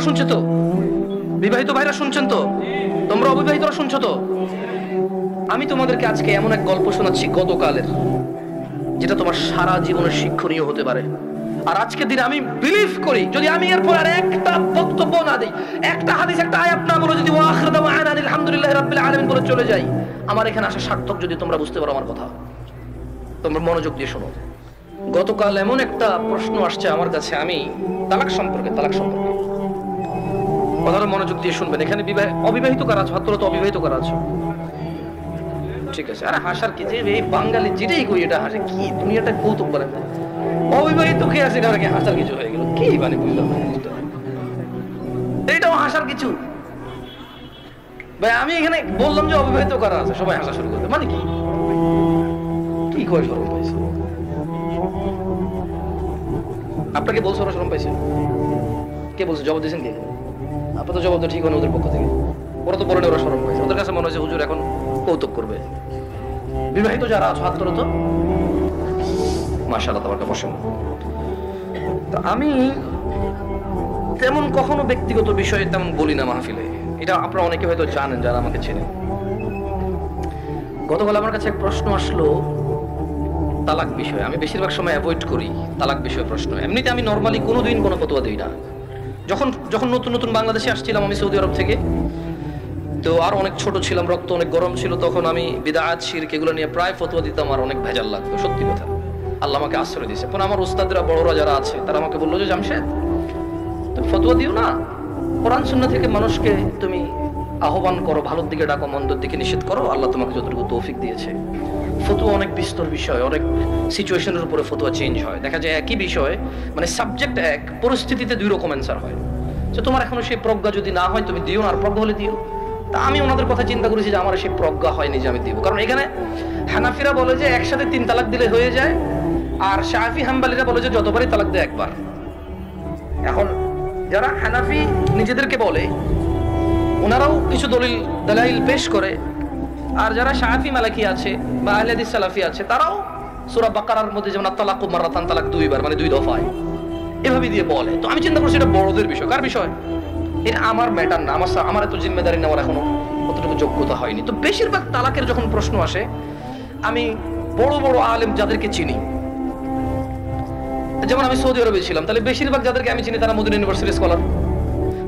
শুনছে তো? বিবাহিত ভাইরা শুনছেন তো? তোমরা অবিবাহিতরা শুনছো তো? আমি তোমাদেরকে আজকে এমন এক গল্প শোনাচ্ছি গতকালের, যেটা তোমার সারা জীবনের শিক্ষণীয় হতে পারে। আর আজকের দিনে আমি বিলিভ করি, যদি আমি এরপর আর একটা বক্তব্য না দিই, একটা হাদিস, একটা আয়াত না বলে যদি ওয়া আখিরু দাওয়ানা আলহামদুলিল্লাহি রাব্বিল আলামিন বলে চলে যাই, আমার এখানে আসা সার্থক। যদি তোমরা বুঝতে পারো আমার কথা, তোমরা মনোযোগ দিয়ে শোনো। গতকাল এমন একটা প্রশ্ন আসছে আমার কাছে, আমি তালাক সম্পর্কে কথাটা মনোযোগ দিয়ে শুনবেন। এখানে অবিবাহিত কারা আছো? হাত তোলো তো, অবিবাহিত কারা আছো? ঠিক আছে। আরে হাসার কি, যে এই বাঙালি যেটাই কই এটা হাসে, কি দুনিয়াটা কৌতুক করে। অবিবাহিত কে আছে কারণ কি হাসার কিছু হয়ে গেল? কি মানে বুঝলাম না, এটাও হাসার কিছু? ভাই আমি এখানে বললাম যে অবিবাহিত কারা আছে, সবাই হাসা শুরু করতে, মানে কি কি কয় শরম পাইছে? আপনাকে বলছো ওরা শরম পাইছে? কে বলছে? জবাব দিয়েছেন কে? আপনার তো জবাব তো ঠিক হয় ওদের পক্ষ থেকে। ওরা তো বলেন ওরা শরম পাইছে, ওদের কাছে মনে হচ্ছে হুজুর এখন কৌতুক করবে। বিবাহিত যারা আছো হাত তোলো তো। মাশাআল্লাহ, তোমার কথা বসেন। তো আমি তেমন কখনো ব্যক্তিগত বিষয়ে তেমন বলি না মাহফিলে, এটা আপনারা অনেকে হয়তো জানেন যারা আমাকে চেনেন। গতকাল আমার কাছে এক প্রশ্ন আসলো তালাক বিষয়ে। আমি বেশিরভাগ সময় অ্যাভয়েড করি তালাক বিষয়ে প্রশ্ন। এমনিতে আমি নর্মালি কোনোদিন কোনো ফতোয়া দিই না। যখন নতুন বাংলাদেশে আসছিলাম আমি সৌদি আরব থেকে, তো আর অনেক ছোট ছিলাম, রক্ত অনেক গরম ছিল, তখন আমি বিদআত শিরক এগুলো নিয়ে প্রায় ফতোয়া দিতাম, আর অনেক ভেজাল লাগতো, সত্যি কথা। আল্লাহ আমাকে আশ্রয় দিয়েছে। এখন আমার উস্তাদরা বড়রা যারা আছে তারা আমাকে বললো যে জামশেদ তুমি ফতোয়া দিও না, কোরআন সুন্নাহ থেকে মানুষকে তুমি আহ্বান করো, ভালোর দিকে ডাকো, মন্দর দিকে নিষেধ করো, আল্লাহ তোমাকে যতটুকু তৌফিক দিয়েছে। ফতোয়া অনেক বিস্তর বিষয়, অনেক সিচুয়েশনের উপরে ফতোয়া চেঞ্জ হয়। দেখা যায় একই বিষয়, মানে সাবজেক্ট এক, পরিস্থিতিতে দুই রকম অ্যান্সার হয়। তো তোমার এখনো সেই প্রজ্ঞা যদি না হয় তুমি দিও না, আর প্রজ্ঞা হলে দিও। তা আমি ওনাদের কথা চিন্তা করেছি যে আমার সেই প্রজ্ঞা হয়নি যে আমি দিব। কারণ এখানে হানাফিরা বলে যে একসাথে 3 তালাক দিলে হয়ে যায়, আর শাফি হাম্বলিরা বলে যে যতবারই তালাক দেয় একবার। এখন যারা হানাফি নিজেদেরকে বলে ওনারাও কিছু দলাইল পেশ করে, আর যারা শাফি মালাকি আছে বা আহলে হাদিস সালাফি আছে তারাও সূরা বাকারার মধ্যে যেমন তালাকু মাররাতান, তালাক 2 বার, মানে 2 দফায়, এভাবে দিয়ে বলে। তো আমি চিন্তা করছি এটা বড়দের বিষয়। কার বিষয়? এটা আমার ম্যাটার না, আমার এত জিম্মেদারি নেওয়ার এখনো অতটুকু যোগ্যতা হয়নি। তো বেশিরভাগ তালাকের যখন প্রশ্ন আসে, আমি বড় বড় আলেম যাদেরকে চিনি, যেমন আমি সৌদি আরবে ছিলাম, তাহলে বেশিরভাগ যাদেরকে আমি চিনি তারা মদিনা ইউনিভার্সিটির স্কলার,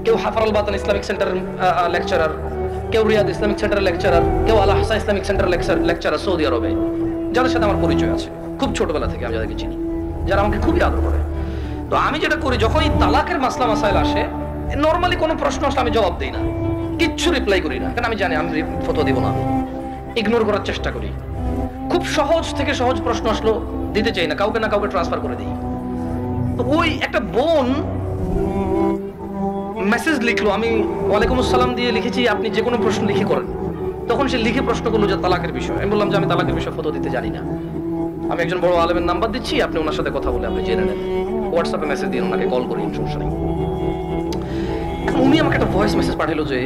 কেউ হাফারুল বাতান ইসলামিক সেন্টারের লেকচারার, কেউ রিয়াদ ইসলামিক সেন্টারের লেকচারার, কেউ আল আহসা ইসলামিক সেন্টারের লেকচারার সৌদি আরবে, যাদের সাথে আমার পরিচয় আছে খুব ছোটবেলা থেকে, আমি যাদেরকে চিনি, যারা আমাকে খুবই আদর করে। তো আমি যেটা করি, যখন এই তালাকের মাসলা মাসাইল আসে, নর্মালি কোনো প্রশ্ন আসলে আমি জবাব দিই না, কিচ্ছু রিপ্লাই করি না, কারণ আমি জানি আমি ফতোয়া দিব না, ইগনোর করার চেষ্টা করি। খুব সহজ থেকে সহজ প্রশ্ন আসলো দিতে চাই না, কাউকে না কাউকে ট্রান্সফার করে দিই। তো ওই একটা বোন মেসেজ লিখলো, আমি ওয়ালাইকুম আসসালাম দিয়ে লিখেছি আপনি যে কোনো প্রশ্ন লিখে করেন। তখন সে লিখে প্রশ্ন করলো যে তালাকের বিষয়। আমি বললাম যে আমি তালাকের বিষয়ে ফতোয়া দিতে জানি না, আমি একজন বড় আলেমের নাম্বার দিচ্ছি, আপনি ওনার সাথে কথা বলে আপনি জেনে নেন, হোয়াটসঅ্যাপে মেসেজ দিন, ওনাকে কল করি, সমস্যা নেই। উনি আমাকে একটা ভয়েস মেসেজ পাঠালো যে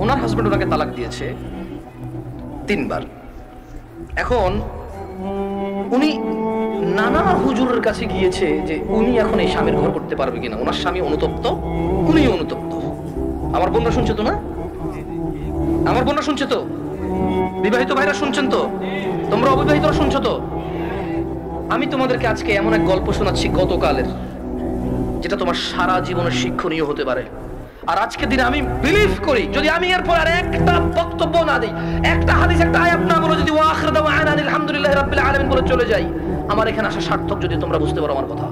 ওনার হাজবেন্ড ওনাকে তালাক দিয়েছে 3 বার। এখন উনি নানা হুজুরের কাছে গিয়েছে যে উনি এখন এই স্বামীর ঘর করতে পারবে কিনা, ওনার স্বামী অনুতপ্ত, উনি অনুতপ্ত। আমার বোনরা শুনছে তো? না, আমার বোনরা শুনছে তো? বিবাহিত ভাইরা শুনছেন তো? তোমরা অবিবাহিতরা শুনছো তো? আমি তোমাদেরকে আজকে এমন এক গল্প শোনাচ্ছি গতকালের, যেটা তোমার সারা জীবনের শিক্ষণীয় হতে পারে। আর আজকের দিনে আমি বিলিভ করি, যদি আমি এরপর আর একটা বক্তব্য না দিই, একটা হাদিস, একটা আয়াত না বলে যদি ওয়া আখিরু দাওয়ানা আলহামদুলিল্লাহি রাব্বিল আলামিন বলে চলে যাই, আমার এখানে আসা সার্থক। যদি তোমরা বুঝতে পারো আমার কথা,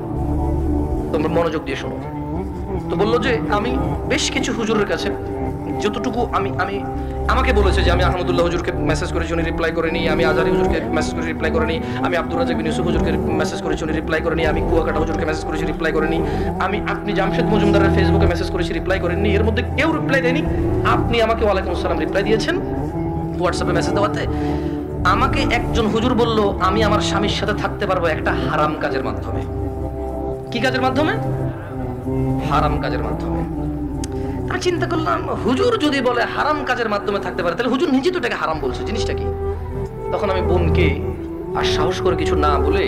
তোমরা মনোযোগ দিয়ে শোনো। তো বললো যে আমি বেশ কিছু হুজুরের কাছে যতটুকু আমাকে বলেছে যে আমি আহমদুল্লাহ হুজুরকে মেসেজ করেছি, উনি রিপ্লাই করেনি, আমি আজারি হুজুরকে মেসেজ করে রিপ্লাই করেনি, আমি আব্দুর রাজ্জাক বিন ইউসুফ হুজুরকে মেসেজ করেছি, উনি রিপ্লাই করেনি, আমি কুয়াকাটা হুজুরকে মেসেজ করেছি, রিপ্লাই করেনি, আপনি জামশেদ মজুমদারের ফেসবুকে মেসেজ করেছি, রিপ্লাই করেননি, এর মধ্যে কেউ রিপ্লাই দেয়নি। আপনি আমাকে ওয়ালাইকুম আসসালাম রিপ্লাই দিয়েছেন হোয়াটসঅ্যাপে মেসেজ দেওয়াতে। আমাকে একজন হুজুর বলল আমি আমার স্বামীর সাথে থাকতে পারবো একটা হারাম কাজের মাধ্যমে। কি কাজের মাধ্যমে? হারাম কাজের মাধ্যমে। আমি চিন্তা করলাম হুজুর যদি বলে হারাম কাজের মাধ্যমে থাকতে পারে, তাহলে হুজুর নিজে তো এটাকে হারাম বলছে, জিনিসটা কি? তখন আমি বোনকে আর সাহস করে কিছু না বলে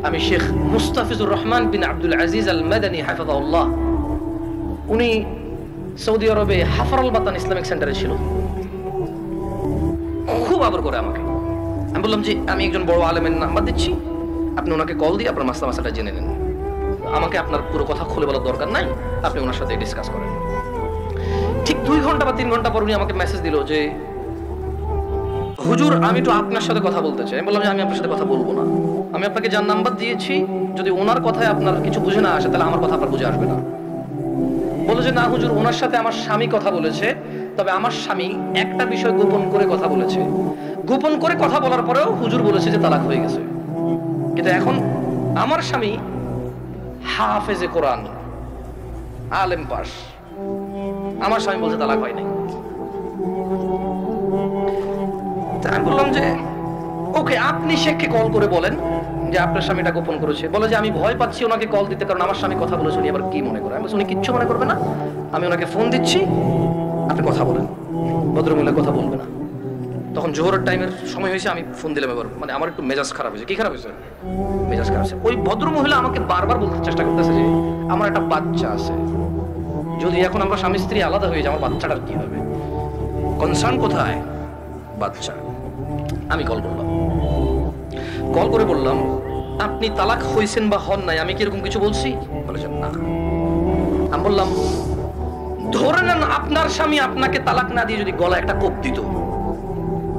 আমি শেখ মুস্তাফিজুর রহমান বিন আব্দুল আজিজ আল মাদানী হাফিজাহুল্লাহ, উনি সৌদি আরবে হাফারুল বাতান ইসলামিক সেন্টারে ছিল। খুব আদর করে আমাকে। আমি বললাম যে আমি একজন বড় আলেমের নাম্বার দিচ্ছি, আপনি ওনাকে কল দিয়ে আপনার মাসলাটা জেনে নেন, আমাকে আপনার পুরো কথা খুলে বলার দরকার নাই, আপনি ওনার সাথে ডিসকাস করেন। ঠিক 2 ঘন্টা বা 3 ঘন্টা পর উনি আমাকে মেসেজ দিল যে হুজুর আমি তো আপনার সাথে কথা বলতে চাই। আমি বললাম যে আমি আপনার সাথে কথা বলবো না, আমি আপনাকে যার নাম্বার দিয়েছি যদি ওনার কথায় আপনার কিছু বুঝে না আসে তাহলে আমার কথা আপনার বুঝে আসবে না। বলে যে না হুজুর, ওনার সাথে আমার স্বামী কথা বলেছে, তবে আমার স্বামী একটা বিষয় গোপন করে কথা বলেছে, গোপন করে কথা বলার পরেও হুজুর বলেছে যে তালাক হয়ে গেছে। কিন্তু এখন আমার স্বামী হাফেজে কোরআন, আলেম পাস, আমার স্বামী বলছে তালাক হয় নাই। আমি বললাম যে ওকে, আপনি শেখকে কল করে বলেন যে আপনার স্বামীটা গোপন করেছে। বলে যে আমি ভয় পাচ্ছি ওনাকে কল দিতে, কারণ আমার স্বামী কথা বলেছে, উনি আবার কি মনে করে। আমি বলছি উনি কিচ্ছু মনে করবে না, আমি ওনাকে ফোন দিচ্ছি, আপনি কথা বলেন, ভদ্রমহিলা কথা বলবে না। তখন জোহরের টাইমের সময় হয়েছে, আমি ফোন দিলাম। এবার মানে আমার একটু মেজাজ খারাপ হয়েছে। কি খারাপ হয়েছে? মেজাজ খারাপ হয়েছে। ওই ভদ্রমহিলা আমাকে বারবার বলতে চেষ্টা করতেছে যে আমার একটা বাচ্চা আছে, যদি এখন আমরা স্বামী স্ত্রী আলাদা হয়ে যায় আমার বাচ্চাটার কি হবে, কনসার্ন কোথায়? বাচ্চা। আমি কল করলাম, কল করে বললাম আপনি তালাক হয়েছেন বা হন নাই, আমি কি এরকম কিছু বলছি? বলেছেন না। আমি বললাম ধরে নেন আপনার স্বামী আপনাকে তালাক না দিয়ে যদি গলা একটা কোপ দিত,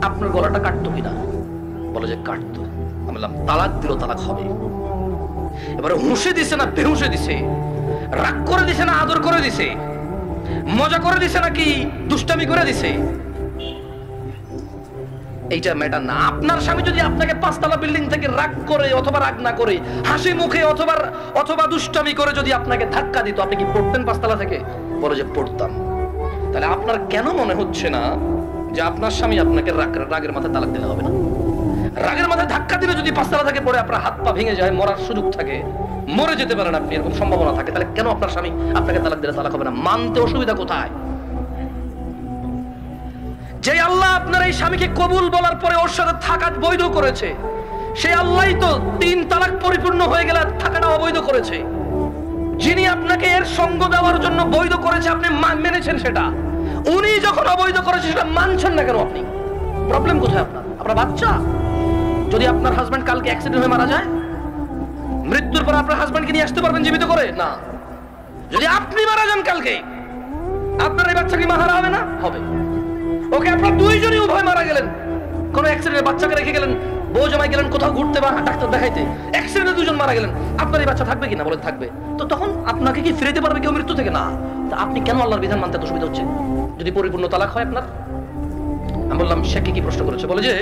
আপনার গলাটা কাটতো কিনা? বলে যে কাটতো। আমি বললাম তালাক দিল, তালাক হবে। এবারে হুঁশে দিছে না বেহুঁশে দিছে, রাগ করে দিছে না আদর করে দিছে, মজা করে দিছে নাকি দুষ্টামি করে দিছে, এইটা ম্যাটার না। আপনার স্বামী যদি আপনাকে 5 তলা বিল্ডিং থেকে রাগ করে অথবা রাগ না করে হাসি মুখে অথবা দুষ্টামি করে যদি আপনাকে ধাক্কা দিত, আপনি কি পড়তেন 5 তলা থেকে? বলে যে পড়তাম। তাহলে আপনার কেন মনে হচ্ছে না যে আপনার স্বামী আপনাকে রাগের মাথায় তালাক দিলে হবে না? রাগের মাথায় ধাক্কা দিলে যদি 5 তলা থেকে পড়ে আপনার হাত পা ভেঙে যায়, মরার সুযোগ থাকে, মরে যেতে পারেন আপনি, এরকম সম্ভাবনা থাকে, তাহলে কেন আপনার স্বামী আপনাকে তালাক দিলে তালাক হবে না? মানতে অসুবিধা কোথায়? যে আল্লাহ আপনার এই স্বামীকে কবুল বলার পরে ওর সাথে থাকা বৈধ করেছে, সেই আল্লাহই তো 3 তালাক পরিপূর্ণ হয়ে গেলে থাকাটা অবৈধ করেছে। যিনি আপনাকে এর সঙ্গ দেওয়ার জন্য বৈধ করেছে, আপনি মেনেছেন সেটা, উনি যখন অবৈধ করেছে সেটা মানছেন না কেন আপনি? প্রবলেম কোথায় আপনার? আপনার বাচ্চা। যদি আপনার হাজবেন্ড কালকে অ্যাক্সিডেন্ট হয়ে মারা যায়, মৃত্যুর পর আপনার হাজবেন্ডকে নিয়ে আসতে পারবেন জীবিত করে? না। যদি আপনি মারা যান কালকে, আপনার এই বাচ্চা কি মাহারা হবে না? হবে। ওকে, আপনার দুইজনই উভয় মারা গেলেন, কোন অ্যাক্সিডেন্টে বাচ্চাকে রেখে গেলেন, বউ জামাই গেলেন কোথাও ঘুরতে বা ডাক্তার দেখাইতে, অ্যাক্সিডেন্টে 2 জন মারা গেলেন, আপনার এই বাচ্চা থাকবে কিনা? বলে থাকবে। তো তখন আপনাকে কি ফিরেতে পারবে কেউ মৃত্যু থেকে? না। তা আপনি কেন আল্লাহর বিধান মানতে অসুবিধা হচ্ছে যদি পরিপূর্ণ তালাক হয় আপনার? আমি বললাম শেখকে কি প্রশ্ন করেছে? বলে যে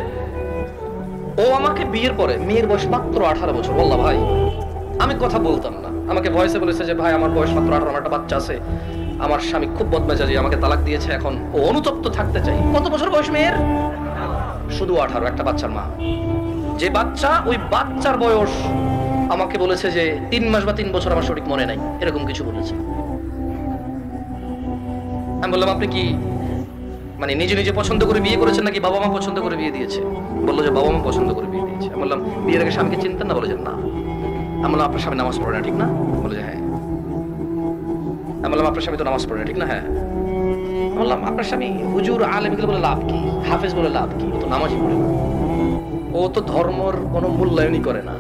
ও আমাকে বিয়ের পরে, মেয়ের বয়স মাত্র 18 বছর, বললাম ভাই আমি কথা বলতাম না, আমাকে ভয়েসে বলেছে যে ভাই আমার বয়স মাত্র 18, আমার একটা বাচ্চা আছে, আমার স্বামী খুব বদমেজাজি, আমাকে তালাক দিয়েছে, এখন ও অনুতপ্ত থাকতে চাই। কত বছর বয়স মেয়ের? শুধু 18, একটা বাচ্চার মা। যে বাচ্চা, ওই বাচ্চার বয়স আমাকে বলেছে যে 3 মাস বা 3 বছর, আমার সঠিক মনে নাই, এরকম কিছু বলেছে। আমি বললাম আপনি কি মানে নিজে নিজে পছন্দ করে বিয়ে করেছেন নাকি বাবা মা পছন্দ করে বিয়ে দিয়েছে? বললো যে বাবা মা পছন্দ করে বিয়ে দিয়েছে। আমি বললাম বিয়ের আগে স্বামীকে চিনতেন না? বলে যে না। আমি বললাম আপনার স্বামী নামাজ পড়ে না ঠিক না? বলে যে হ্যাঁ। আমি বললাম আপনার স্বামী তো নামাজ পড়ে না ঠিক না? হ্যাঁ। বললাম আপনার স্বামী হুজুর আলেম বলে লাভ কি, হাফেজ বলে লাভ কি? ও তো নামাজই পড়ে না, ও তো ধর্মর কোনো মূল্যায়নই করে না।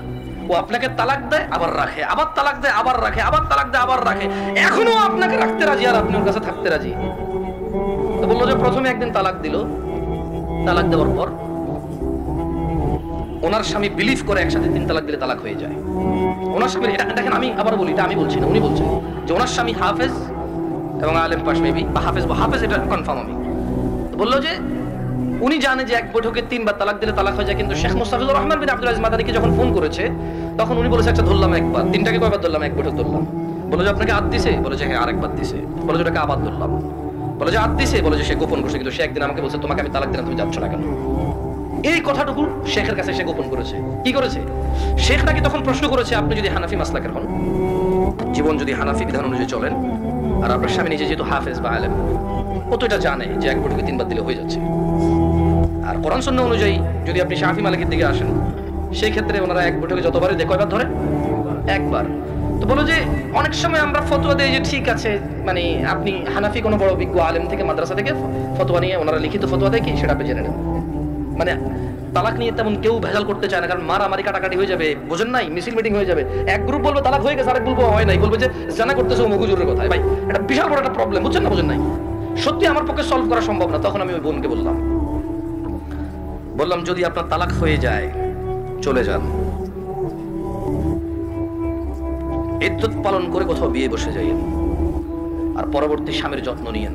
ও আপনাকে তালাক দেয় আবার রাখে, আবার তালাক দেয় আবার রাখে, আবার তালাক দেয় আবার রাখে, এখনো আপনাকে রাখতে রাজি আর আপনি ওর কাছে থাকতে রাজি। তো বললো যে প্রথমে একদিন তালাক দিল, তালাক দেওয়ার পর ওনার স্বামী বিলিভ করে একসাথে 3 তালাক দিলে তালাক হয়ে যায়। ওনার স্বামী, এটা দেখেন আমি আবার বলি, এটা আমি বলছি না, উনি বলছেন যে ওনার স্বামী হাফেজ এবং আলেম পাশ মেবি, বা হাফেজ এটা কনফার্ম আমি। বললো যে উনি জানে যে এক বৈঠকে 3 বার তালাক দিলে তালাক হয়ে যায়, কিন্তু শেখ মুস্তাফিজুর রহমান বিন আব্দুল আজিজ মাদানীকে যখন ফোন করেছে তখন উনি বলেছে আচ্ছা ধরলাম একবার, 3টাকে কয়বার ধরলাম? এক বৈঠক ধরলাম। বলে যে আপনাকে আদ দিছে? বলে যে হ্যাঁ আরেকবার দিছে। বলে যে ওটাকে আবার ধরলাম। বলে যে আদ দিছে? বলে যে সে গোপন করছে, কিন্তু সে একদিন আমাকে বলছে তোমাকে আমি তালাক দিলাম, তুমি যাচ্ছ না কেন? এই কথাটুকু শেখের কাছে সে গোপন করেছে। কি করেছে? শেখ নাকি তখন প্রশ্ন করেছে আপনি যদি হানাফি মাসলাকের হন, জীবন যদি হানাফি বিধান অনুযায়ী চলেন, আর আপনার স্বামী নিজে যেহেতু হাফেজ বা আলেম, ও তো এটা জানে যে এক বৈঠকে 3 বার দিলে হয়ে যাচ্ছে। আর কোরআন সুন্নাহ অনুযায়ী যদি আপনি শাফি মালিকের দিকে আসেন, সেই ক্ষেত্রে ওনারা এক বৈঠকে যতবারই কয়বার ধরে? একবার। তো বলো যে অনেক সময় আমরা ফতোয়া দেই যে ঠিক আছে, মানে আপনি হানাফি কোনো বড় বিজ্ঞ আলেম থেকে মাদ্রাসা থেকে ফতোয়া নিয়ে, ওনারা লিখিত ফতোয়া দেয় কি সেটা আপনি জেনে নেন। মানে তালাক নিয়ে তেমন কেউ ভেজাল করতে চায় না, কারণ মারামারি কাটাকাটি হয়ে যাবে, বোঝেন নাই, মিছিল মিটিং হয়ে যাবে। এক গ্রুপ বলবে তালাক হয়ে গেছে, আরেক গ্রুপ হয় নাই, বলবে যে জানা করতেছে মগুজুরের কথা। ভাই এটা বিশাল বড় একটা প্রবলেম, বুঝছেন না, বোঝেন নাই। সত্যি আমার পক্ষে সলভ করা সম্ভব না। তখন আমি ওই বোনকে বললাম যদি আপনার তালাক হয়ে যায় চলে যান, ইদ্যত পালন করে কোথাও বিয়ে বসে যাইয়েন, আর পরবর্তী স্বামীর যত্ন নিয়েন।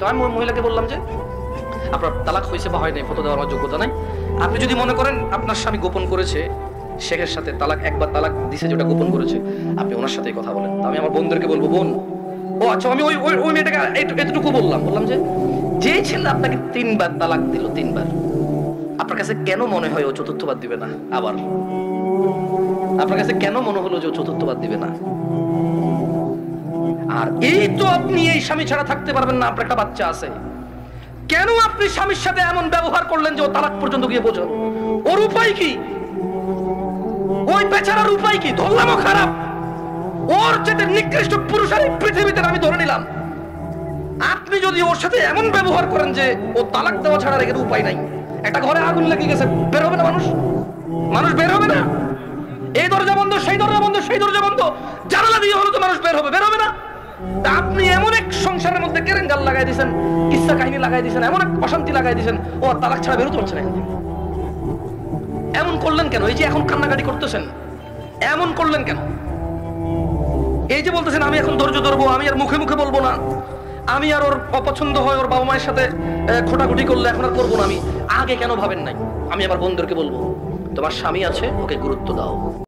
তো আমি মহিলাকে বললাম যে আপনার তালাক হয়েছে বা হয় নাই, ফটো দেওয়ার আমার যোগ্যতা নাই। আপনি যদি মনে করেন আপনার স্বামী গোপন করেছে, শেখের সাথে তালাক একবার তালাক দিছে যেটা গোপন করেছে, আপনি ওনার সাথেই কথা বলেন। আমি আমার বোনদেরকে বলবো, বোন ও আচ্ছা, আমি ওই মেয়েটাকে এতটুকু বললাম যে ছেলে আপনাকে 3 বার তালাক দিল, 3 বার, আপনার কাছে কেন মনে হয় ও চতুর্থবার দিবে না? আবার আপনার কাছে কেন মনে হলো যে ও চতুর্থবার দিবে না? আর এই তো আপনি এই স্বামী ছাড়া থাকতে পারবেন না, আপনার একটা বাচ্চা আছে, কেন আপনি স্বামীর সাথে এমন ব্যবহার করলেন যে ও তালাক পর্যন্ত গিয়ে বোঝেন? ওর উপায় কি? ওই বেচারার উপায় কি? ধরলামও খারাপ, ওর যেটা নিকৃষ্ট পুরুষ আর এই পৃথিবীতে আমি ধরে নিলাম। আপনি যদি ওর সাথে এমন ব্যবহার করেন যে ও তালাক দেওয়া ছাড়া রেখে উপায় নাই, একটা ঘরে আগুন লেগে গেছে, বের হবে না মানুষ বের হবে না? এই দরজা বন্ধ, সেই দরজা বন্ধ, সেই দরজা বন্ধ, জানালা দিয়ে হলো তো মানুষ বের হবে না? আপনি এমন এক সংসারের মধ্যে কেরেঙ্গাল লাগাই দিয়েছেন, কিসসা কাহিনী লাগাই দিয়েছেন, এমন এক অশান্তি লাগাই দিয়েছেন, ও তালাক ছাড়া বেরোতে পারছে না। এমন করলেন কেন? এই যে এখন কান্নাকাটি করতেছেন, এমন করলেন কেন? এই যে বলতেছেন আমি এখন ধৈর্য ধরবো, আমি আর মুখে মুখে বলবো না, আমি আর ওর অপছন্দ হয় ওর বাবা মায়ের সাথে খোটাখুটি করলে এখন আর করবো না, আমি আগে কেন ভাবেন নাই? আমি আমার বন্ধুদেরকে বলবো, তোমার স্বামী আছে, ওকে গুরুত্ব দাও।